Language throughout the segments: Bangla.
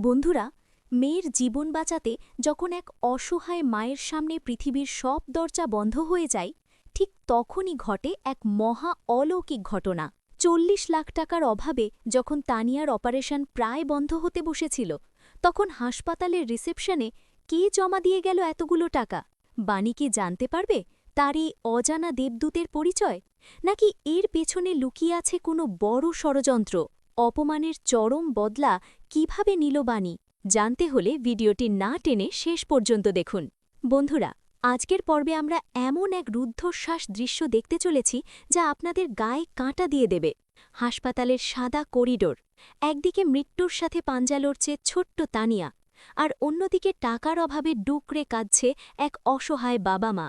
বন্ধুরা, মেয়ের জীবন বাঁচাতে যখন এক অসহায় মায়ের সামনে পৃথিবীর সব দরজা বন্ধ হয়ে যায়, ঠিক তখনই ঘটে এক মহা অলৌকিক ঘটনা। ৪০ লাখ টাকার অভাবে যখন তানিয়ার অপারেশন প্রায় বন্ধ হতে বসেছিল, তখন হাসপাতালের রিসেপশনে কে জমা দিয়ে গেল এতগুলো টাকা? বাণী কি জানতে পারবে তার এই অজানা দেবদূতের পরিচয়? নাকি এর পেছনে লুকিয়ে আছে কোনো বড় ষড়যন্ত্র? অপমানের চরম বদলা কিভাবে নিল বাণী? জানতে হলে ভিডিওটি না টেনে শেষ পর্যন্ত দেখুন। বন্ধুরা, আজকের পর্বে আমরা এমন এক রুদ্ধশ্বাস দৃশ্য দেখতে চলেছি যা আপনাদের গায়ে কাঁটা দিয়ে দেবে। হাসপাতালের সাদা করিডোর, একদিকে মৃত্যুর সাথে পাঞ্জা লড়ছে ছোট্ট তানিয়া, আর অন্যদিকে টাকার অভাবে ডুকরে কাঁদছে এক অসহায় বাবা মা,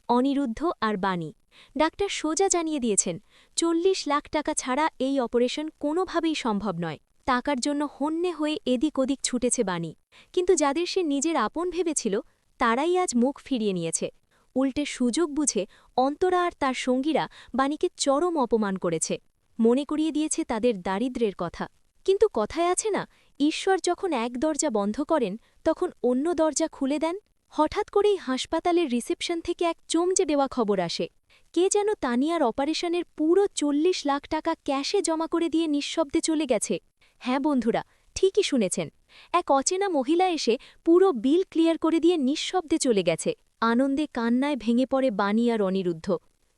অনিরুদ্ধ আর বাণী। ডাক্তার সোজা জানিয়ে দিয়েছেন ৪০ লাখ টাকা ছাড়া এই অপারেশন কোনোভাবেই সম্ভব নয়। টাকার জন্য হন্যে হয়ে এদিক ওদিক ছুটেছে বাণী, কিন্তু যাদের সে নিজের আপন ভেবেছিল তারাই আজ মুখ ফিরিয়ে নিয়েছে। উল্টে সুযোগ বুঝে অন্তরা আর তার সঙ্গীরা বাণীকে চরম অপমান করেছে, মনে করিয়ে দিয়েছে তাদের দারিদ্র্যের কথা। কিন্তু কথায় আছে না, ঈশ্বর যখন এক দরজা বন্ধ করেন তখন অন্য দরজা খুলে দেন। হঠাৎ করেই হাসপাতালের রিসেপশন থেকে এক চমকে দেওয়া খবর আসে, কে যেন তানিয়ার অপারেশনের পুরো ৪০ লাখ টাকা ক্যাশে জমা করে দিয়ে নিঃশব্দে চলে গেছে। হ্যাঁ বন্ধুরা, ঠিকই শুনেছেন, এক অচেনা মহিলা এসে পুরো বিল ক্লিয়ার করে দিয়ে নিঃশব্দে চলে গেছে। আনন্দে কান্নায় ভেঙে পড়ে বাণী আর অনিরুদ্ধ।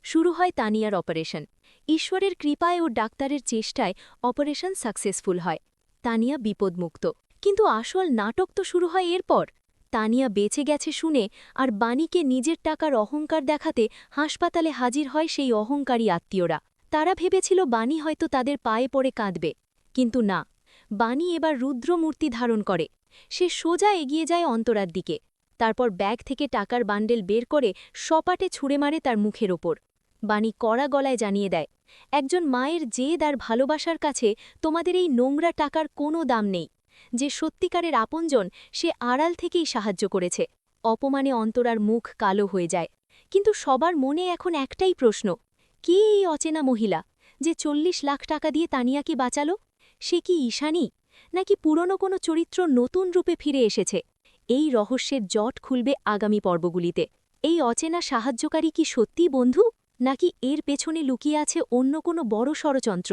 শুরু হয় তানিয়ার অপারেশন। ঈশ্বরের কৃপায় ও ডাক্তারের চেষ্টায় অপারেশন সাকসেসফুল হয়। তানিয়া বিপদমুক্ত। কিন্তু আসল নাটক তো শুরু হয় এরপর। তানিয়া বেঁচে গেছে শুনে আর বাণীকে নিজের টাকার অহংকার দেখাতে হাসপাতালে হাজির হয় সেই অহংকারী আত্মীয়রা। তারা ভেবেছিল বাণী হয়তো তাদের পায়ে পড়ে কাঁদবে, কিন্তু না, বাণী এবার রুদ্রমূর্তি ধারণ করে। সে সোজা এগিয়ে যায় অন্তরার দিকে, তারপর ব্যাগ থেকে টাকার বান্ডেল বের করে সপাটে ছুঁড়ে মারে তার মুখের ওপর। বাণী কড়া গলায় জানিয়ে দেয়, একজন মায়ের জেদ আর ভালোবাসার কাছে তোমাদের এই নোংরা টাকার কোনো দাম নেই। যে সত্যিকারের আপনজন সে আড়াল থেকেই সাহায্য করেছে। অপমানে অন্তরার মুখ কালো হয়ে যায়, কিন্তু সবার মনে এখন একটাই প্রশ্ন, কে এই অচেনা মহিলা যে ৪০ লাখ টাকা দিয়ে তানিয়াকে বাঁচাল? সে কি ঈশানী, নাকি পুরনো কোনো চরিত্র নতুন রূপে ফিরে এসেছে? এই রহস্যের জট খুলবে আগামী পর্বগুলিতে। এই অচেনা সাহায্যকারী কি সত্যিই বন্ধু, নাকি এর পেছনে লুকিয়ে আছে অন্য কোনো বড় ষড়যন্ত্র?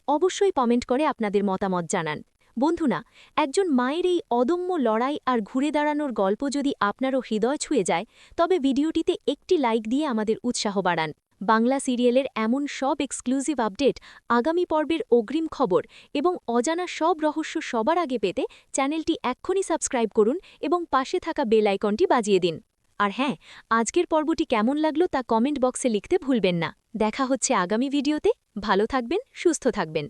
অবশ্যই কমেন্ট করে আপনাদের মতামত জানান। বন্ধুরা, একজন মায়ের এই অদম্য লড়াই আর ঘুরে দাঁড়ানোর গল্প যদি আপনারও হৃদয় ছুঁয়ে যায়, তবে ভিডিওটিতে একটি লাইক দিয়ে আমাদের উৎসাহ বাড়ান। বাংলা সিরিয়ালের এমন সব এক্সক্লুসিভ আপডেট, আগামী পর্বের অগ্রিম খবর এবং অজানা সব রহস্য সবার আগে পেতে চ্যানেলটি এক্ষুনি সাবস্ক্রাইব করুন এবং পাশে থাকা বেল আইকনটি বাজিয়ে দিন। আর হ্যাঁ, আজকের পর্বটি কেমন লাগলো তা কমেন্ট বক্সে লিখতে ভুলবেন না। দেখা হচ্ছে আগামী ভিডিওতে। ভালো থাকবেন, সুস্থ থাকবেন।